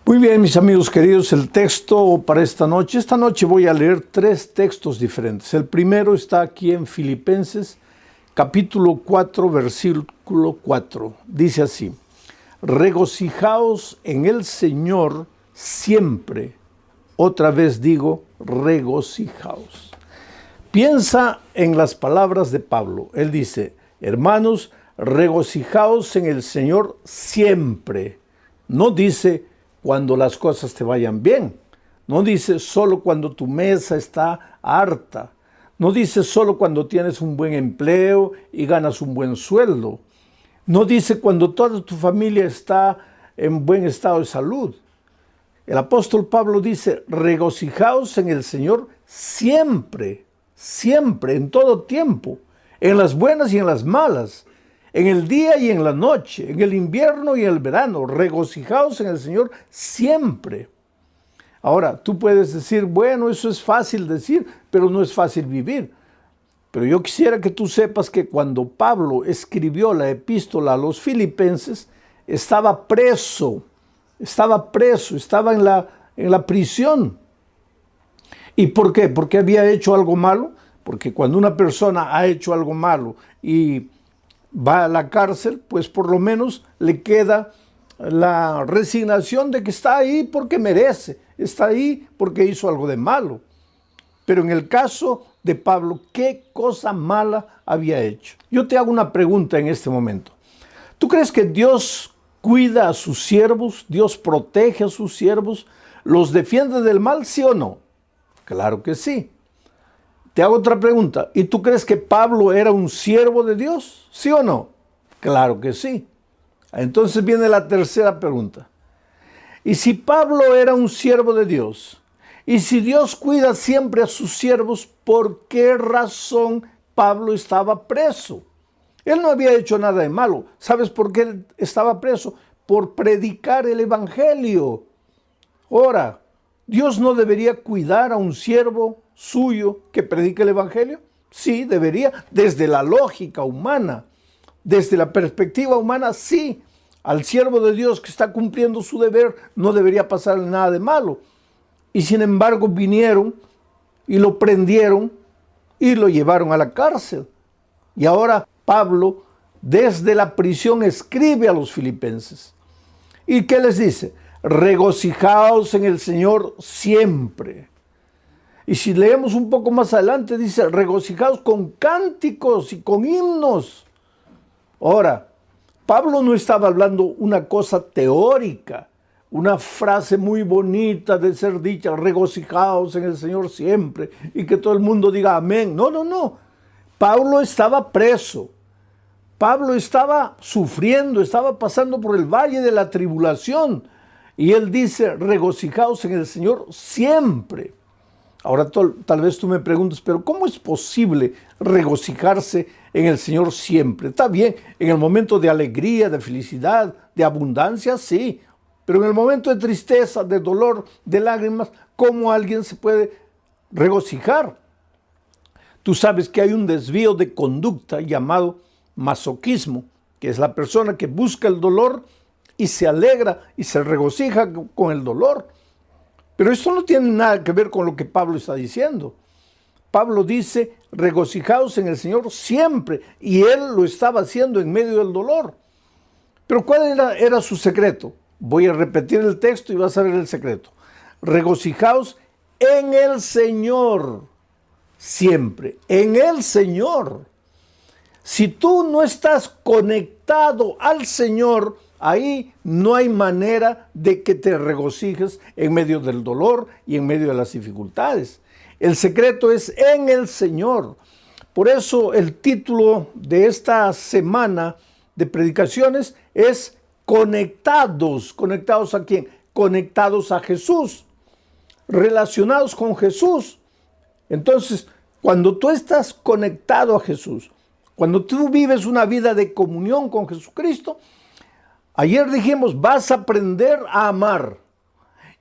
Muy bien, mis amigos queridos, el texto para esta noche voy a leer 3 textos diferentes. El primero está aquí en Filipenses, capítulo 4, versículo 4. Dice así: regocijaos en el Señor siempre. Otra vez digo, regocijaos. Piensa en las palabras de Pablo. Él dice: hermanos, regocijaos en el Señor siempre. No dice cuando las cosas te vayan bien. No dice solo cuando tu mesa está harta. No dice solo cuando tienes un buen empleo y ganas un buen sueldo. No dice cuando toda tu familia está en buen estado de salud. El apóstol Pablo dice: regocijaos en el Señor siempre, siempre, en todo tiempo, en las buenas y en las malas, en el día y en la noche, en el invierno y en el verano. Regocijaos en el Señor siempre. Ahora, tú puedes decir, bueno, eso es fácil decir, pero no es fácil vivir. Pero yo quisiera que tú sepas que cuando Pablo escribió la epístola a los filipenses, estaba preso en la prisión. ¿Y por qué? ¿Porque había hecho algo malo? Porque cuando una persona ha hecho algo malo y va a la cárcel, pues por lo menos le queda la resignación de que está ahí porque merece, está ahí porque hizo algo de malo. Pero en el caso de Pablo, ¿qué cosa mala había hecho? Yo te hago una pregunta en este momento. ¿Tú crees que Dios cuida a sus siervos? ¿Dios protege a sus siervos? ¿Los defiende del mal, sí o no? Claro que sí. Te hago otra pregunta. ¿Y tú crees que Pablo era un siervo de Dios? ¿Sí o no? Claro que sí. Entonces viene la tercera pregunta. ¿Y si Pablo era un siervo de Dios? ¿Y si Dios cuida siempre a sus siervos, por qué razón Pablo estaba preso? Él no había hecho nada de malo. ¿Sabes por qué él estaba preso? Por predicar el evangelio. Ahora, ¿Dios no debería cuidar a un siervo suyo que predique el evangelio? Sí, debería, desde la lógica humana, desde la perspectiva humana, sí. Al siervo de Dios que está cumpliendo su deber no debería pasarle nada de malo. Y sin embargo vinieron y lo prendieron y lo llevaron a la cárcel. Y ahora Pablo, desde la prisión, escribe a los filipenses. ¿Y qué les dice? Regocijaos en el Señor siempre. Y si leemos un poco más adelante, dice: regocijaos con cánticos y con himnos. Ahora, Pablo no estaba hablando una cosa teórica, una frase muy bonita de ser dicha: regocijaos en el Señor siempre, y que todo el mundo diga amén. No, no, no. Pablo estaba preso. Pablo estaba sufriendo, estaba pasando por el valle de la tribulación. Y él dice: regocijaos en el Señor siempre. Ahora tal vez tú me preguntes, pero ¿cómo es posible regocijarse en el Señor siempre? Está bien, en el momento de alegría, de felicidad, de abundancia, sí. Pero en el momento de tristeza, de dolor, de lágrimas, ¿cómo alguien se puede regocijar? Tú sabes que hay un desvío de conducta llamado masoquismo, que es la persona que busca el dolor y se alegra y se regocija con el dolor. Pero esto no tiene nada que ver con lo que Pablo está diciendo. Pablo dice: regocijaos en el Señor siempre, y él lo estaba haciendo en medio del dolor. Pero ¿cuál era su secreto? Voy a repetir el texto y vas a ver el secreto. Regocijaos en el Señor siempre, en el Señor. Si tú no estás conectado al Señor, ahí no hay manera de que te regocijes en medio del dolor y en medio de las dificultades. El secreto es en el Señor. Por eso el título de esta semana de predicaciones es conectados. ¿Conectados a quién? Conectados a Jesús, relacionados con Jesús. Entonces, cuando tú estás conectado a Jesús, cuando tú vives una vida de comunión con Jesucristo, ayer dijimos, vas a aprender a amar.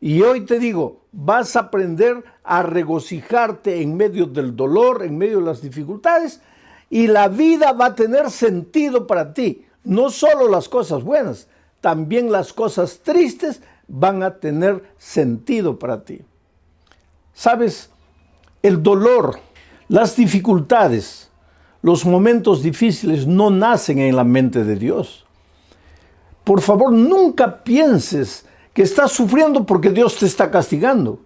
Y hoy te digo, vas a aprender a regocijarte en medio del dolor, en medio de las dificultades, y la vida va a tener sentido para ti. No solo las cosas buenas, también las cosas tristes van a tener sentido para ti. ¿Sabes? El dolor, las dificultades, los momentos difíciles no nacen en la mente de Dios. Por favor, nunca pienses que estás sufriendo porque Dios te está castigando,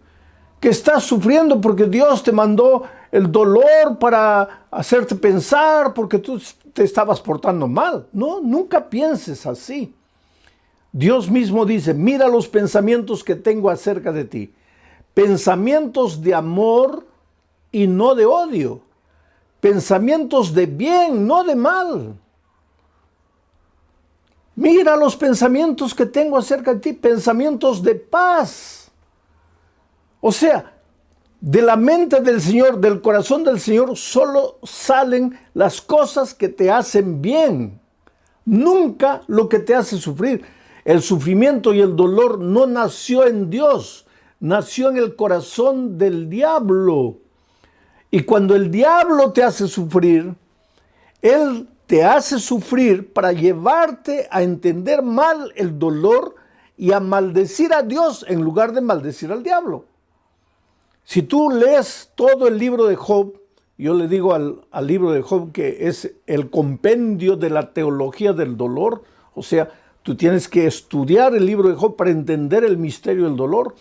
que estás sufriendo porque Dios te mandó el dolor para hacerte pensar porque tú te estabas portando mal. No, nunca pienses así. Dios mismo dice, mira los pensamientos que tengo acerca de ti. Pensamientos de amor y no de odio. Pensamientos de bien, no de mal. Mira los pensamientos que tengo acerca de ti, pensamientos de paz. O sea, de la mente del Señor, del corazón del Señor, solo salen las cosas que te hacen bien. Nunca lo que te hace sufrir. El sufrimiento y el dolor no nació en Dios, nació en el corazón del diablo. Y cuando el diablo te hace sufrir, él te hace sufrir para llevarte a entender mal el dolor y a maldecir a Dios en lugar de maldecir al diablo. Si tú lees todo el libro de Job, yo le digo al libro de Job que es el compendio de la teología del dolor, o sea, tú tienes que estudiar el libro de Job para entender el misterio del dolor.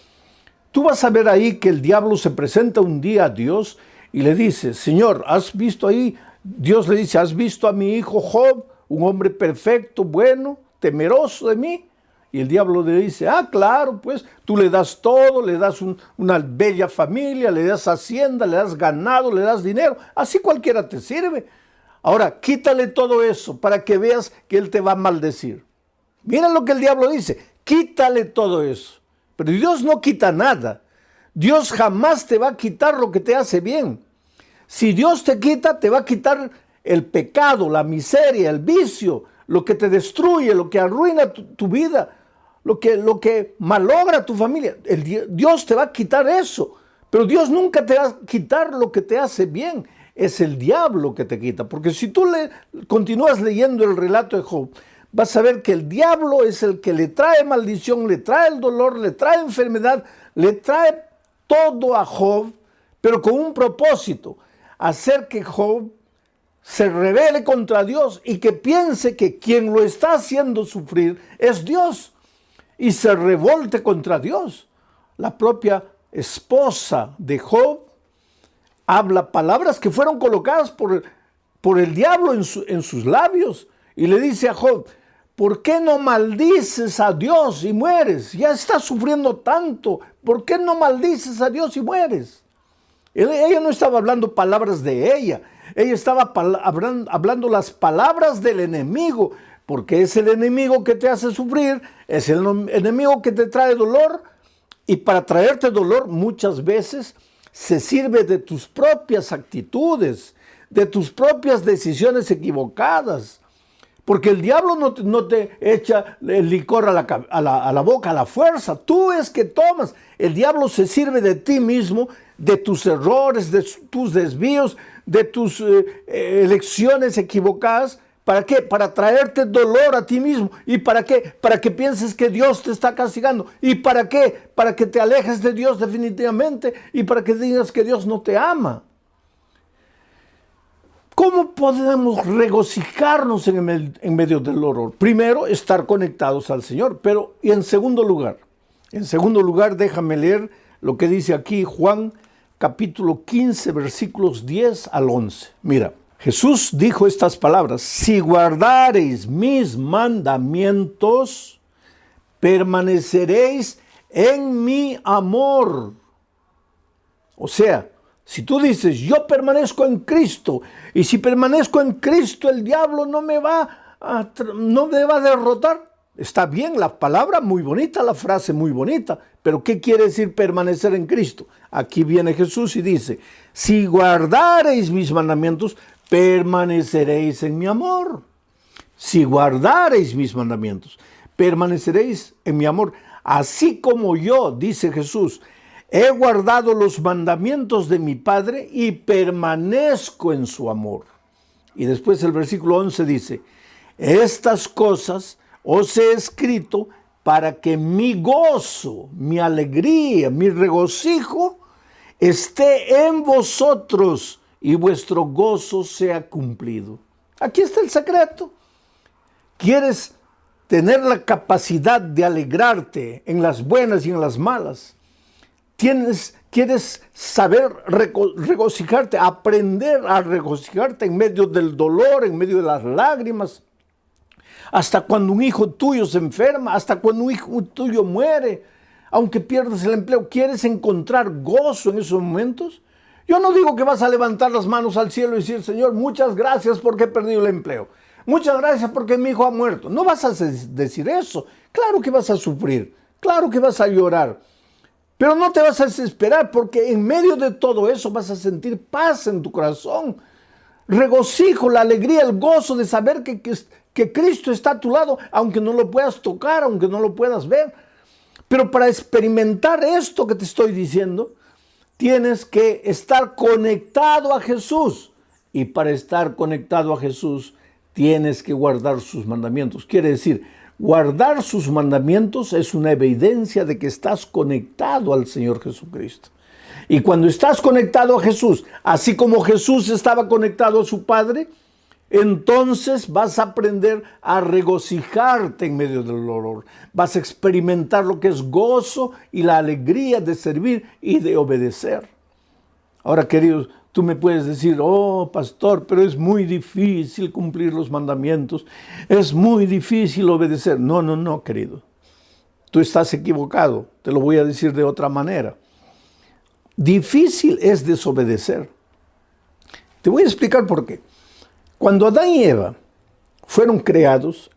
Tú vas a ver ahí que el diablo se presenta un día a Dios y le dice, Señor, ¿has visto ahí? Dios le dice, ¿has visto a mi hijo Job, un hombre perfecto, bueno, temeroso de mí? Y el diablo le dice, claro, pues tú le das todo, le das una bella familia, le das hacienda, le das ganado, le das dinero, así cualquiera te sirve. Ahora, quítale todo eso para que veas que él te va a maldecir. Mira lo que el diablo dice, quítale todo eso. Pero Dios no quita nada. Dios jamás te va a quitar lo que te hace bien. Si Dios te quita, te va a quitar el pecado, la miseria, el vicio, lo que te destruye, lo que arruina tu vida, lo que malogra tu familia. Dios te va a quitar eso, pero Dios nunca te va a quitar lo que te hace bien. Es el diablo que te quita, porque si tú continúas leyendo el relato de Job, vas a ver que el diablo es el que le trae maldición, le trae el dolor, le trae enfermedad, le trae todo a Job, pero con un propósito, hacer que Job se rebele contra Dios y que piense que quien lo está haciendo sufrir es Dios y se revolte contra Dios. La propia esposa de Job habla palabras que fueron colocadas por el diablo en sus labios y le dice a Job, ¿por qué no maldices a Dios y mueres? Ya estás sufriendo tanto, ¿por qué no maldices a Dios y mueres? Ella no estaba hablando palabras de ella estaba hablando las palabras del enemigo, porque es el enemigo que te hace sufrir, es el enemigo que te trae dolor, y para traerte dolor muchas veces se sirve de tus propias actitudes, de tus propias decisiones equivocadas, porque el diablo no te echa el licor a la boca a la fuerza, tú es que tomas, el diablo se sirve de ti mismo, de tus errores, de tus desvíos, de tus elecciones equivocadas. ¿Para qué? Para traerte dolor a ti mismo. ¿Y para qué? Para que pienses que Dios te está castigando. ¿Y para qué? Para que te alejes de Dios definitivamente y para que digas que Dios no te ama. ¿Cómo podemos regocijarnos en medio del dolor? Primero, estar conectados al Señor. Pero, y en segundo lugar, déjame leer lo que dice aquí Juan capítulo 15, versículos 10 al 11. Mira, Jesús dijo estas palabras: si guardareis mis mandamientos, permaneceréis en mi amor. O sea, si tú dices, yo permanezco en Cristo, y si permanezco en Cristo, el diablo no me va a derrotar. Está bien la palabra, muy bonita, la frase muy bonita, pero ¿qué quiere decir permanecer en Cristo? Aquí viene Jesús y dice, si guardareis mis mandamientos, permaneceréis en mi amor. Si guardareis mis mandamientos, permaneceréis en mi amor. Así como yo, dice Jesús, he guardado los mandamientos de mi Padre y permanezco en su amor. Y después el versículo 11 dice, estas cosas os he escrito para que mi gozo, mi alegría, mi regocijo esté en vosotros y vuestro gozo sea cumplido. Aquí está el secreto. ¿Quieres tener la capacidad de alegrarte en las buenas y en las malas? ¿Quieres saber regocijarte, aprender a regocijarte en medio del dolor, en medio de las lágrimas? Hasta cuando un hijo tuyo se enferma, hasta cuando un hijo tuyo muere, aunque pierdas el empleo, ¿quieres encontrar gozo en esos momentos? Yo no digo que vas a levantar las manos al cielo y decir, Señor, muchas gracias porque he perdido el empleo. Muchas gracias porque mi hijo ha muerto. No vas a decir eso. Claro que vas a sufrir, claro que vas a llorar. Pero no te vas a desesperar porque en medio de todo eso vas a sentir paz en tu corazón. Regocijo, la alegría, el gozo de saber que Cristo está a tu lado, aunque no lo puedas tocar, aunque no lo puedas ver. Pero para experimentar esto que te estoy diciendo, tienes que estar conectado a Jesús. Y para estar conectado a Jesús, tienes que guardar sus mandamientos. Quiere decir, guardar sus mandamientos es una evidencia de que estás conectado al Señor Jesucristo. Y cuando estás conectado a Jesús, así como Jesús estaba conectado a su Padre, entonces vas a aprender a regocijarte en medio del dolor. Vas a experimentar lo que es gozo y la alegría de servir y de obedecer. Ahora, queridos, tú me puedes decir, oh, pastor, pero es muy difícil cumplir los mandamientos. Es muy difícil obedecer. No, querido. Tú estás equivocado. Te lo voy a decir de otra manera. Difícil es desobedecer. Te voy a explicar por qué. Cuando Adán y Eva fueron creados,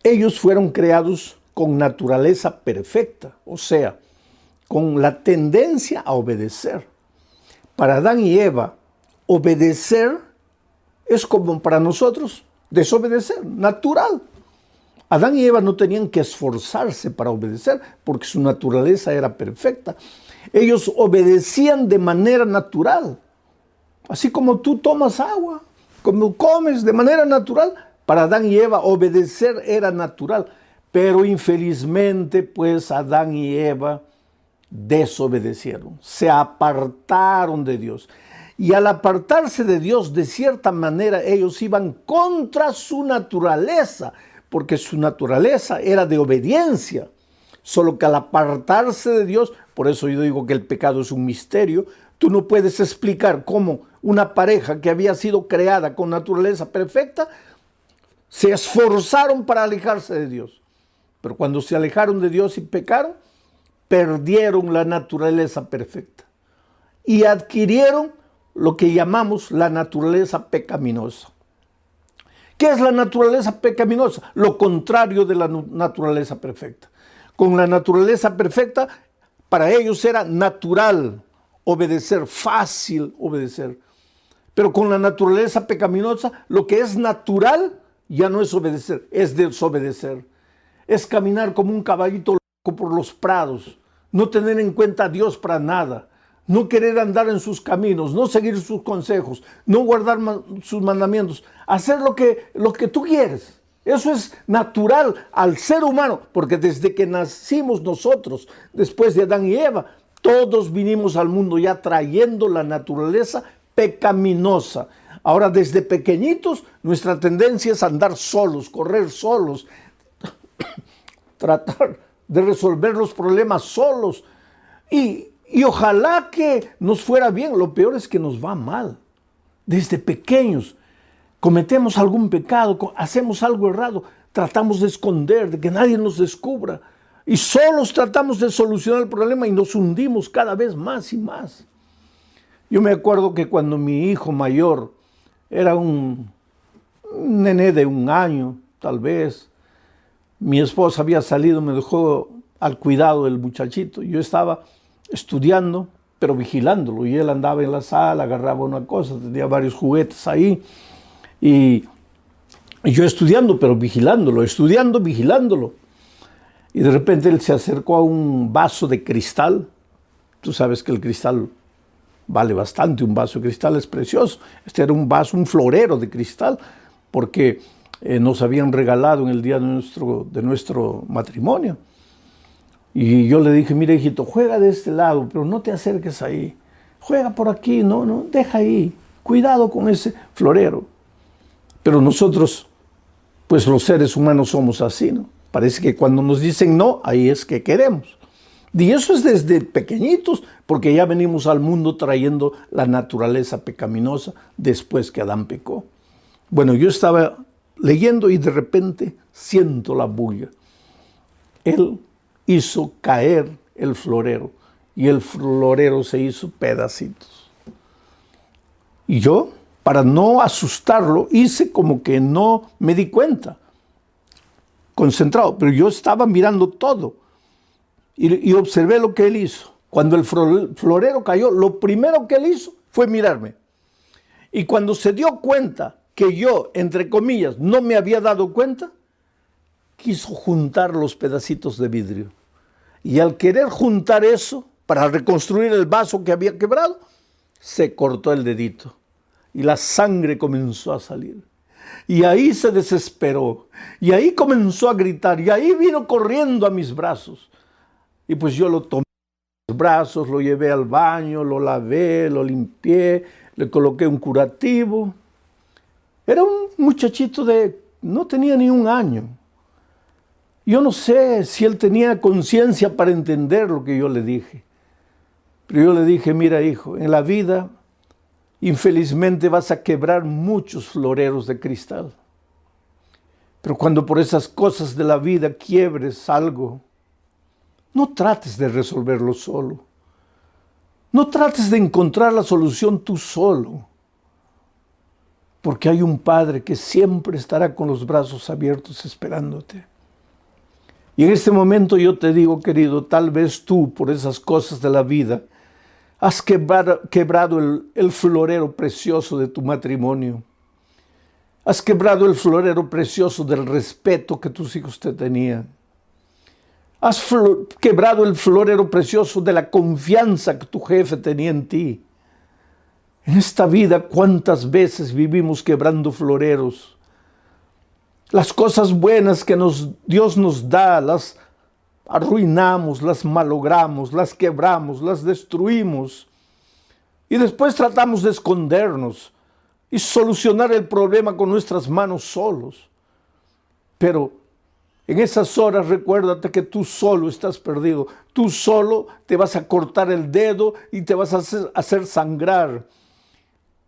ellos fueron creados con naturaleza perfecta, o sea, con la tendencia a obedecer. Para Adán y Eva, obedecer es como para nosotros desobedecer, natural. Adán y Eva no tenían que esforzarse para obedecer porque su naturaleza era perfecta. Ellos obedecían de manera natural, así como tú tomas agua, como comes de manera natural. Para Adán y Eva obedecer era natural, pero infelizmente pues Adán y Eva desobedecieron, se apartaron de Dios. Y al apartarse de Dios, de cierta manera, ellos iban contra su naturaleza, porque su naturaleza era de obediencia. Solo que al apartarse de Dios, por eso yo digo que el pecado es un misterio, tú no puedes explicar cómo una pareja que había sido creada con naturaleza perfecta, se esforzaron para alejarse de Dios. Pero cuando se alejaron de Dios y pecaron, perdieron la naturaleza perfecta y adquirieron lo que llamamos la naturaleza pecaminosa. ¿Qué es la naturaleza pecaminosa? Lo contrario de la naturaleza perfecta. Con la naturaleza perfecta, para ellos era natural obedecer, fácil obedecer. Pero con la naturaleza pecaminosa, lo que es natural ya no es obedecer, es desobedecer. Es caminar como un caballito loco por los prados, no tener en cuenta a Dios para nada, no querer andar en sus caminos, no seguir sus consejos, no guardar sus mandamientos, hacer lo que tú quieres. Eso es natural al ser humano, porque desde que nacimos nosotros, después de Adán y Eva, todos vinimos al mundo ya trayendo la naturaleza pecaminosa. Ahora, desde pequeñitos, nuestra tendencia es andar solos, correr solos, tratar de resolver los problemas solos. Y ojalá que nos fuera bien. Lo peor es que nos va mal. Desde pequeños cometemos algún pecado, hacemos algo errado, tratamos de esconder, de que nadie nos descubra. Y solos tratamos de solucionar el problema y nos hundimos cada vez más y más. Yo me acuerdo que cuando mi hijo mayor era un nené de 1 año, tal vez, mi esposa había salido, me dejó al cuidado del muchachito. Yo estaba estudiando, pero vigilándolo. Y él andaba en la sala, agarraba una cosa, tenía varios juguetes ahí. Y yo estudiando, pero vigilándolo, vigilándolo. Y de repente él se acercó a un vaso de cristal. Tú sabes que el cristal vale bastante, un vaso de cristal es precioso. Este era un vaso, un florero de cristal, porque nos habían regalado en el día de nuestro matrimonio. Y yo le dije, mira hijito, juega de este lado, pero no te acerques ahí. Juega por aquí, no, deja ahí. Cuidado con ese florero. Pero nosotros, pues los seres humanos somos así, ¿no? Parece que cuando nos dicen no, ahí es que queremos. Y eso es desde pequeñitos, porque ya venimos al mundo trayendo la naturaleza pecaminosa después que Adán pecó. Bueno, yo estaba leyendo y de repente siento la bulla. Él hizo caer el florero y el florero se hizo pedacitos. Y yo, para no asustarlo, hice como que no me di cuenta, concentrado, pero yo estaba mirando todo y observé lo que él hizo. Cuando el florero cayó, lo primero que él hizo fue mirarme. Y cuando se dio cuenta que yo, entre comillas, no me había dado cuenta, quiso juntar los pedacitos de vidrio. Y al querer juntar eso, para reconstruir el vaso que había quebrado, se cortó el dedito. Y la sangre comenzó a salir. Y ahí se desesperó. Y ahí comenzó a gritar. Y ahí vino corriendo a mis brazos. Y pues yo lo tomé en los brazos, lo llevé al baño, lo lavé, lo limpié, le coloqué un curativo. Era un muchachito no tenía ni un año. Yo no sé si él tenía conciencia para entender lo que yo le dije. Pero yo le dije, mira hijo, en la vida infelizmente vas a quebrar muchos floreros de cristal. Pero cuando por esas cosas de la vida quiebres algo, no trates de resolverlo solo. No trates de encontrar la solución tú solo. Porque hay un Padre que siempre estará con los brazos abiertos esperándote. Y en este momento yo te digo, querido, tal vez tú, por esas cosas de la vida, has quebrado el florero precioso de tu matrimonio. Has quebrado el florero precioso del respeto que tus hijos te tenían. Has quebrado el florero precioso de la confianza que tu jefe tenía en ti. En esta vida, ¿cuántas veces vivimos quebrando floreros? Las cosas buenas que Dios nos da, las arruinamos, las malogramos, las quebramos, las destruimos. Y después tratamos de escondernos y solucionar el problema con nuestras manos solos. Pero en esas horas recuérdate que tú solo estás perdido. Tú solo te vas a cortar el dedo y te vas a hacer sangrar.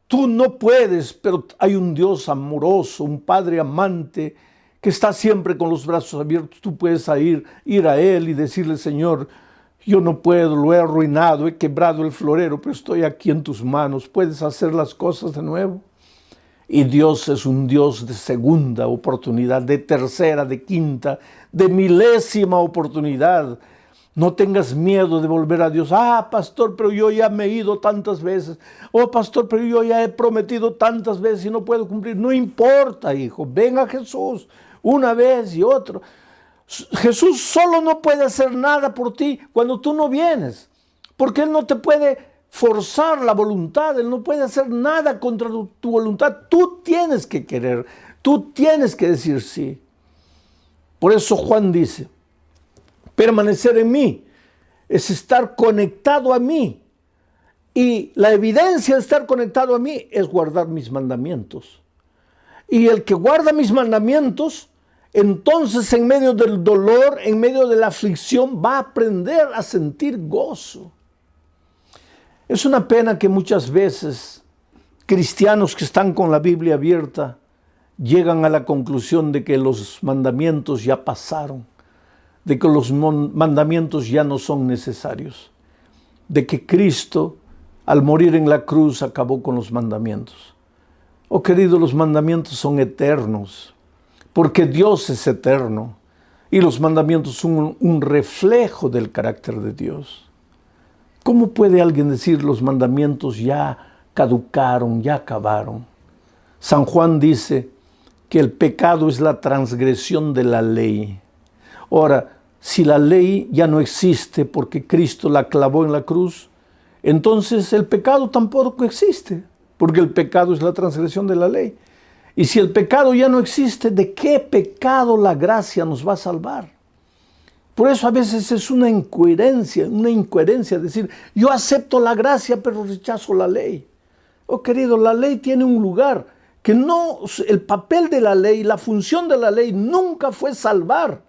Tú no puedes, pero hay un Dios amoroso, un Padre amante que está siempre con los brazos abiertos. Tú puedes ir a Él y decirle, Señor, yo no puedo, lo he arruinado, he quebrado el florero, pero estoy aquí en tus manos. ¿Puedes hacer las cosas de nuevo? Y Dios es un Dios de segunda oportunidad, de tercera, de quinta, de milésima oportunidad. No tengas miedo de volver a Dios. Ah, pastor, pero yo ya me he ido tantas veces. Oh, pastor, pero yo ya he prometido tantas veces y no puedo cumplir. No importa, hijo. Ven a Jesús una vez y otra. Jesús solo no puede hacer nada por ti cuando tú no vienes. Porque Él no te puede forzar la voluntad. Él no puede hacer nada contra tu voluntad. Tú tienes que querer. Tú tienes que decir sí. Por eso Juan dice, permanecer en mí es estar conectado a mí. Y la evidencia de estar conectado a mí es guardar mis mandamientos. Y el que guarda mis mandamientos, entonces en medio del dolor, en medio de la aflicción, va a aprender a sentir gozo. Es una pena que muchas veces cristianos que están con la Biblia abierta llegan a la conclusión de que los mandamientos ya pasaron, de que los mandamientos ya no son necesarios, de que Cristo, al morir en la cruz, acabó con los mandamientos. Oh, querido, los mandamientos son eternos, porque Dios es eterno, y los mandamientos son un reflejo del carácter de Dios. ¿Cómo puede alguien decir los mandamientos ya caducaron, ya acabaron? San Juan dice que el pecado es la transgresión de la ley. Ahora, si la ley ya no existe porque Cristo la clavó en la cruz, entonces el pecado tampoco existe, porque el pecado es la transgresión de la ley. Y si el pecado ya no existe, ¿de qué pecado la gracia nos va a salvar? Por eso a veces es una incoherencia decir, yo acepto la gracia pero rechazo la ley. Oh querido, la ley tiene un lugar que no, el papel de la ley, la función de la ley nunca fue salvar.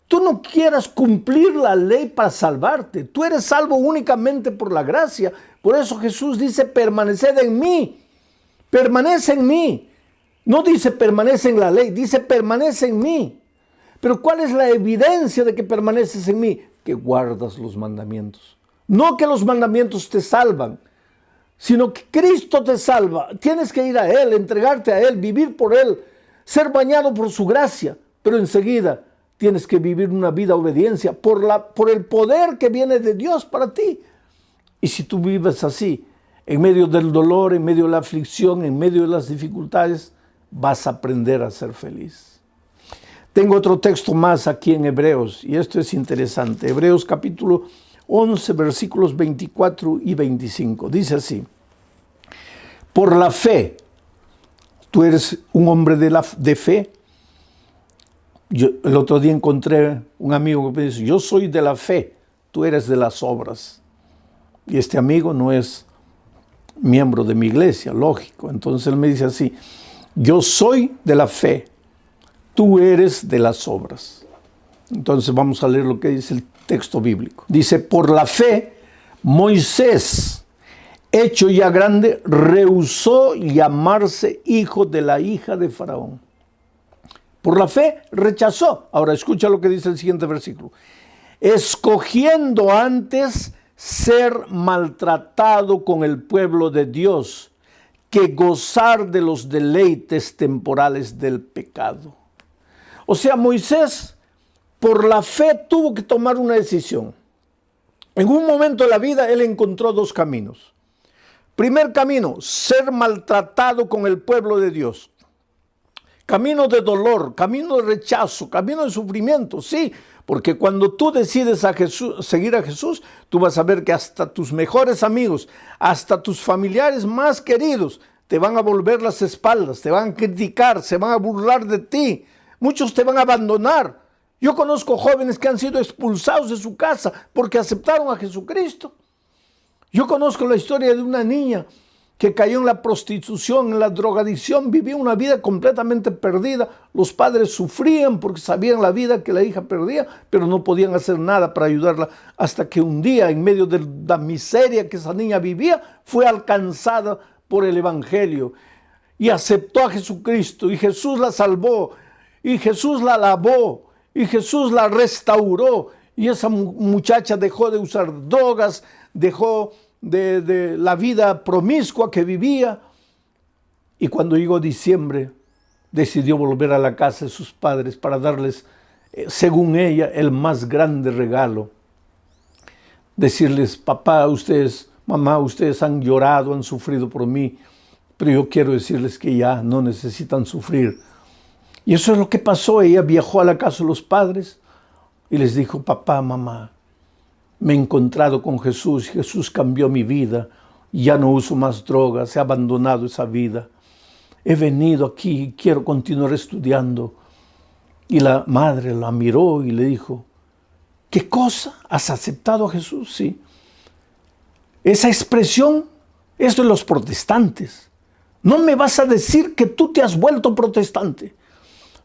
Tú no quieras cumplir la ley para salvarte. Tú eres salvo únicamente por la gracia. Por eso Jesús dice, permaneced en mí. Permanece en mí. No dice permanece en la ley, dice permanece en mí. Pero ¿cuál es la evidencia de que permaneces en mí? Que guardas los mandamientos. No que los mandamientos te salvan, sino que Cristo te salva. Tienes que ir a Él, entregarte a Él, vivir por Él, ser bañado por su gracia. Pero enseguida tienes que vivir una vida de obediencia por el poder que viene de Dios para ti. Y si tú vives así, en medio del dolor, en medio de la aflicción, en medio de las dificultades, vas a aprender a ser feliz. Tengo otro texto más aquí en Hebreos, y esto es interesante. Hebreos capítulo 11, versículos 24 y 25. Dice así: por la fe, tú eres un hombre de fe. El otro día encontré un amigo que me dice, yo soy de la fe, tú eres de las obras. Y este amigo no es miembro de mi iglesia, lógico. Entonces él me dice así, yo soy de la fe, tú eres de las obras. Entonces vamos a leer lo que dice el texto bíblico. Dice, por la fe, Moisés, hecho ya grande, rehusó llamarse hijo de la hija de Faraón. Por la fe rechazó. Ahora escucha lo que dice el siguiente versículo. Escogiendo antes ser maltratado con el pueblo de Dios que gozar de los deleites temporales del pecado. O sea, Moisés, por la fe, tuvo que tomar una decisión. En un momento de la vida, él encontró dos caminos. Primer camino, ser maltratado con el pueblo de Dios. Camino de dolor, camino de rechazo, camino de sufrimiento, sí, porque cuando tú decides seguir a Jesús, tú vas a ver que hasta tus mejores amigos, hasta tus familiares más queridos, te van a volver las espaldas, te van a criticar, se van a burlar de ti, muchos te van a abandonar. Yo conozco jóvenes que han sido expulsados de su casa porque aceptaron a Jesucristo. Yo conozco la historia de una niña que cayó en la prostitución, en la drogadicción, vivía una vida completamente perdida. Los padres sufrían porque sabían la vida que la hija perdía, pero no podían hacer nada para ayudarla, hasta que un día, en medio de la miseria que esa niña vivía, fue alcanzada por el Evangelio y aceptó a Jesucristo, y Jesús la salvó, y Jesús la lavó, y Jesús la restauró, y esa muchacha dejó de usar drogas, dejó de la vida promiscua que vivía, y cuando llegó diciembre decidió volver a la casa de sus padres para darles, según ella, el más grande regalo. Decirles, papá, ustedes, mamá, ustedes han llorado, han sufrido por mí, pero yo quiero decirles que ya no necesitan sufrir. Y eso es lo que pasó. Ella viajó a la casa de los padres y les dijo, papá, mamá, me he encontrado con Jesús, Jesús cambió mi vida, ya no uso más drogas, he abandonado esa vida. He venido aquí y quiero continuar estudiando. Y la madre la miró y le dijo, ¿qué cosa? ¿Has aceptado a Jesús? Sí. Esa expresión es de los protestantes. No me vas a decir que tú te has vuelto protestante.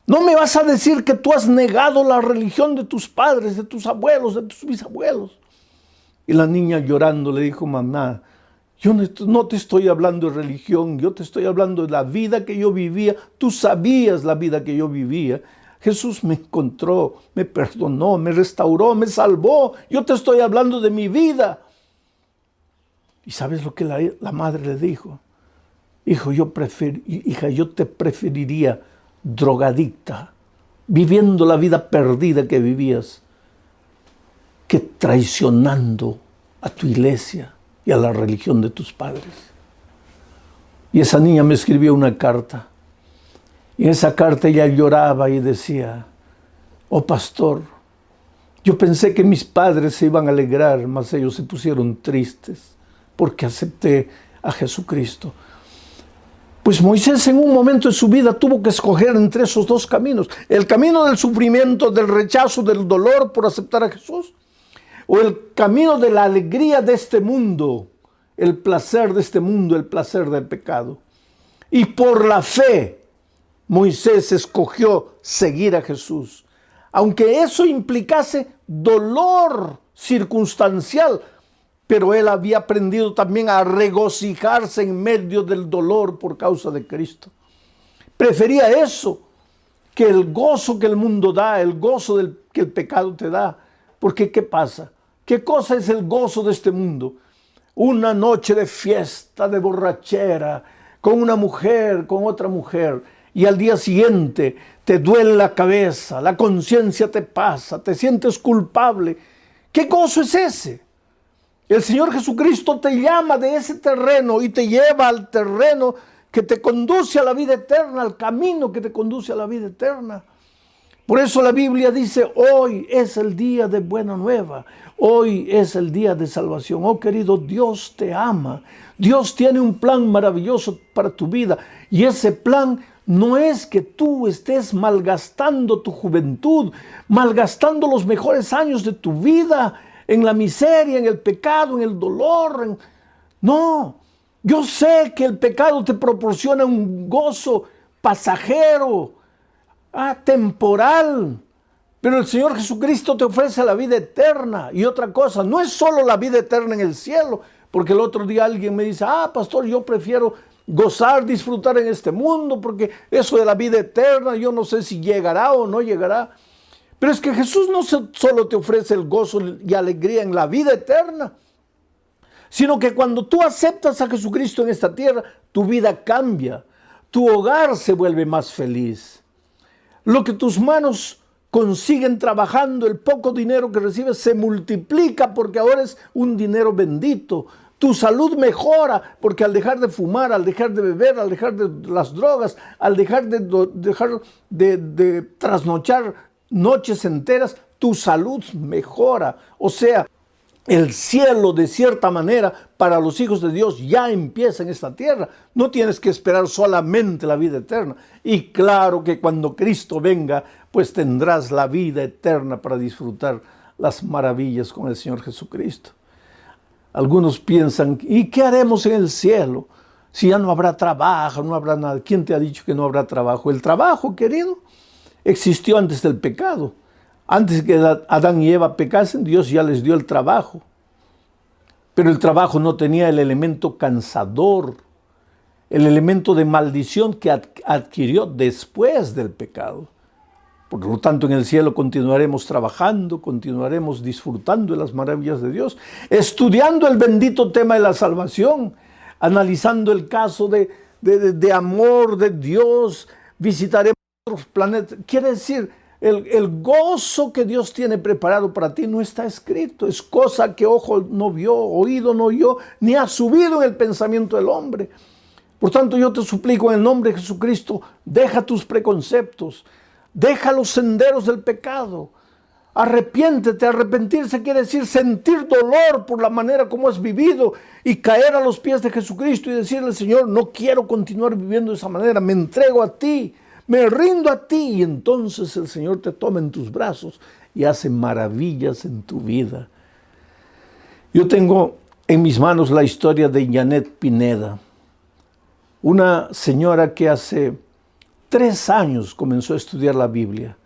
No me vas a decir que tú has negado la religión de tus padres, de tus abuelos, de tus bisabuelos. Y la niña llorando le dijo, mamá, yo no te estoy hablando de religión, yo te estoy hablando de la vida que yo vivía. Tú sabías la vida que yo vivía. Jesús me encontró, me perdonó, me restauró, me salvó. Yo te estoy hablando de mi vida. ¿Y sabes lo que la madre le dijo? Hija, yo te preferiría drogadicta, viviendo la vida perdida que vivías, que traicionando a tu iglesia y a la religión de tus padres. Y esa niña me escribió una carta. Y en esa carta ella lloraba y decía, oh pastor, yo pensé que mis padres se iban a alegrar, mas ellos se pusieron tristes porque acepté a Jesucristo. Pues Moisés en un momento de su vida tuvo que escoger entre esos dos caminos. El camino del sufrimiento, del rechazo, del dolor por aceptar a Jesús. O el camino de la alegría de este mundo, el placer de este mundo, el placer del pecado. Y por la fe, Moisés escogió seguir a Jesús. Aunque eso implicase dolor circunstancial, pero él había aprendido también a regocijarse en medio del dolor por causa de Cristo. Prefería eso que el gozo que el mundo da, el gozo que el pecado te da. Porque ¿qué pasa? ¿Qué cosa es el gozo de este mundo? Una noche de fiesta, de borrachera, con una mujer, con otra mujer, y al día siguiente te duele la cabeza, la conciencia te pasa, te sientes culpable. ¿Qué gozo es ese? El Señor Jesucristo te llama de ese terreno y te lleva al terreno que te conduce a la vida eterna, al camino que te conduce a la vida eterna. Por eso la Biblia dice, hoy es el día de buena nueva, hoy es el día de salvación. Oh querido, Dios te ama, Dios tiene un plan maravilloso para tu vida y ese plan no es que tú estés malgastando tu juventud, malgastando los mejores años de tu vida en la miseria, en el pecado, en el dolor. No, yo sé que el pecado te proporciona un gozo pasajero, temporal, pero el Señor Jesucristo te ofrece la vida eterna. Y otra cosa, no es solo la vida eterna en el cielo, porque el otro día alguien me dice, pastor, yo prefiero gozar, disfrutar en este mundo, porque eso de la vida eterna, yo no sé si llegará o no llegará. Pero es que Jesús no solo te ofrece el gozo y alegría en la vida eterna, sino que cuando tú aceptas a Jesucristo en esta tierra, tu vida cambia, tu hogar se vuelve más feliz. Lo que tus manos consiguen trabajando, el poco dinero que recibes, se multiplica porque ahora es un dinero bendito. Tu salud mejora porque al dejar de fumar, al dejar de beber, al dejar de las drogas, al dejar de trasnochar noches enteras, tu salud mejora. O sea, el cielo de cierta manera para los hijos de Dios ya empieza en esta tierra. No tienes que esperar solamente la vida eterna. Y claro que cuando Cristo venga, pues tendrás la vida eterna para disfrutar las maravillas con el Señor Jesucristo. Algunos piensan, ¿y qué haremos en el cielo? Si ya no habrá trabajo, no habrá nada. ¿Quién te ha dicho que no habrá trabajo? El trabajo, querido, existió antes del pecado. Antes que Adán y Eva pecasen, Dios ya les dio el trabajo. Pero el trabajo no tenía el elemento cansador, el elemento de maldición que adquirió después del pecado. Por lo tanto, en el cielo continuaremos trabajando, continuaremos disfrutando de las maravillas de Dios, estudiando el bendito tema de la salvación, analizando el caso de amor de Dios, visitaremos otros planetas. Quiere decir, el gozo que Dios tiene preparado para ti no está escrito, es cosa que ojo no vio, oído no oyó, ni ha subido en el pensamiento del hombre. Por tanto, yo te suplico en el nombre de Jesucristo, deja tus preconceptos, deja los senderos del pecado, arrepiéntete. Arrepentirse quiere decir sentir dolor por la manera como has vivido y caer a los pies de Jesucristo y decirle, Señor, no quiero continuar viviendo de esa manera, me entrego a ti, me rindo a ti. Y entonces el Señor te toma en tus brazos y hace maravillas en tu vida. Yo tengo en mis manos la historia de Janet Pineda, una señora que hace 3 años comenzó a estudiar la Biblia.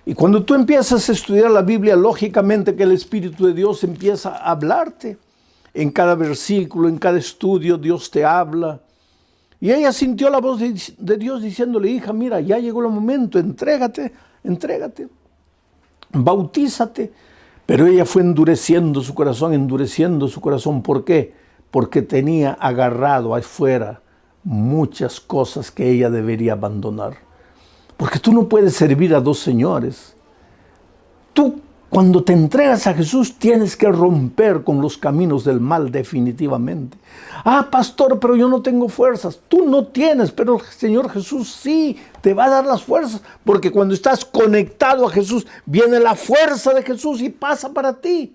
Y cuando tú empiezas a estudiar la Biblia, lógicamente que el Espíritu de Dios empieza a hablarte. En cada versículo, en cada estudio, Dios te habla. Y ella sintió la voz de Dios diciéndole, hija, mira, ya llegó el momento, entrégate, bautízate. Pero ella fue endureciendo su corazón. ¿Por qué? Porque tenía agarrado afuera muchas cosas que ella debería abandonar. Porque tú no puedes servir a 2 señores. Tú, cuando te entregas a Jesús, tienes que romper con los caminos del mal definitivamente. Pastor, pero yo no tengo fuerzas. Tú no tienes, pero el Señor Jesús sí te va a dar las fuerzas. Porque cuando estás conectado a Jesús, viene la fuerza de Jesús y pasa para ti.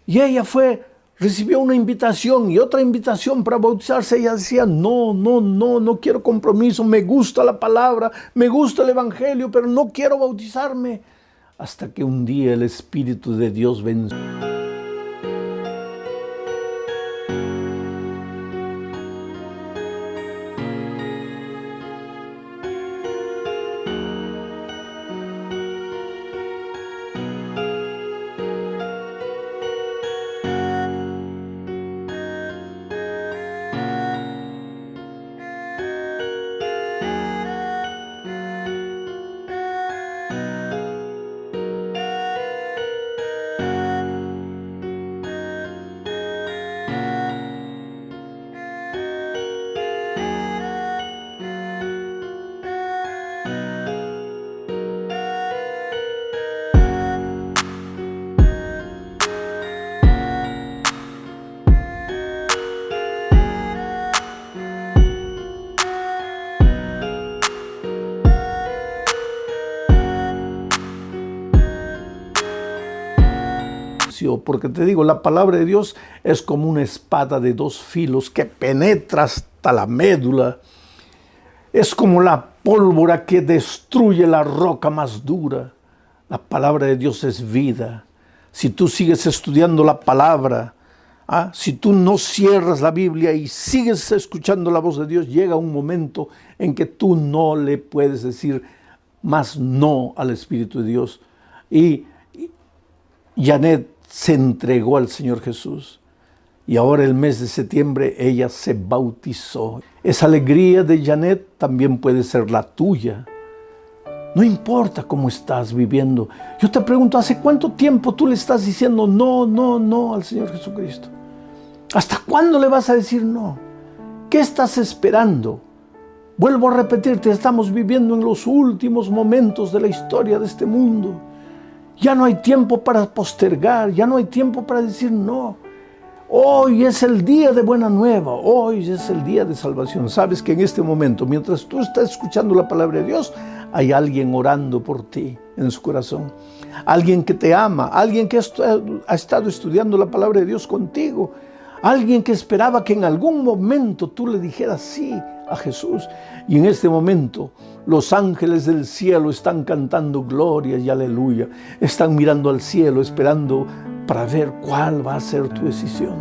Y ella fue recibió una invitación y otra invitación para bautizarse. Ella decía, no quiero compromiso, me gusta la palabra, me gusta el evangelio, pero no quiero bautizarme. Hasta que un día el Espíritu de Dios venció. Porque te digo, la palabra de Dios es como una espada de dos filos que penetra hasta la médula. Es como la pólvora que destruye la roca más dura. La palabra de Dios es vida. Si tú sigues estudiando la palabra, si tú no cierras la Biblia y sigues escuchando la voz de Dios, llega un momento en que tú no le puedes decir más no al Espíritu de Dios. Y Janet se entregó al Señor Jesús y ahora el mes de septiembre ella se bautizó. Esa alegría de Janet también puede ser la tuya. No importa cómo estás viviendo. Yo te pregunto, ¿hace cuánto tiempo tú le estás diciendo no al Señor Jesucristo? ¿Hasta cuándo le vas a decir no? ¿Qué estás esperando? Vuelvo a repetirte, estamos viviendo en los últimos momentos de la historia de este mundo. Ya no hay tiempo para postergar, ya no hay tiempo para decir no. Hoy es el día de buena nueva, hoy es el día de salvación. Sabes que en este momento, mientras tú estás escuchando la palabra de Dios, hay alguien orando por ti en su corazón. Alguien que te ama, alguien que ha estado estudiando la palabra de Dios contigo. Alguien que esperaba que en algún momento tú le dijeras sí a Jesús. Y en este momento los ángeles del cielo están cantando gloria y aleluya. Están mirando al cielo esperando para ver cuál va a ser tu decisión.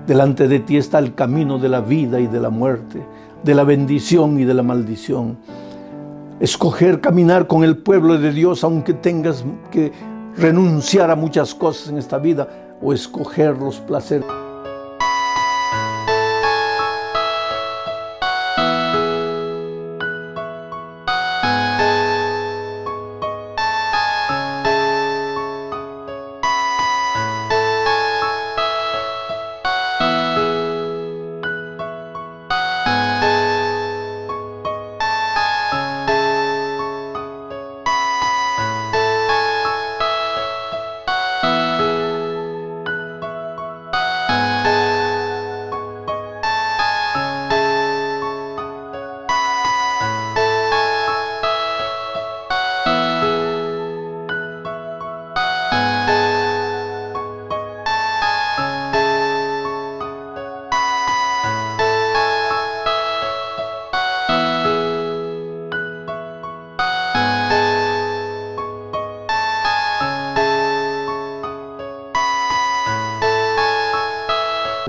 Delante de ti está el camino de la vida y de la muerte, de la bendición y de la maldición. Escoger caminar con el pueblo de Dios aunque tengas que renunciar a muchas cosas en esta vida, o escoger los placeres.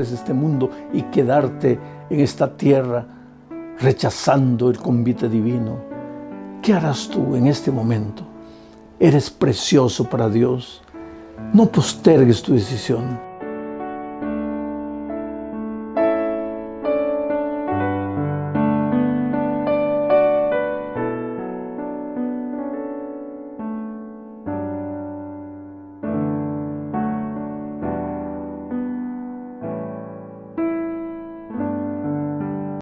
Este mundo y quedarte en esta tierra rechazando el convite divino. ¿Qué harás tú en este momento? Eres precioso para Dios. No postergues tu decisión.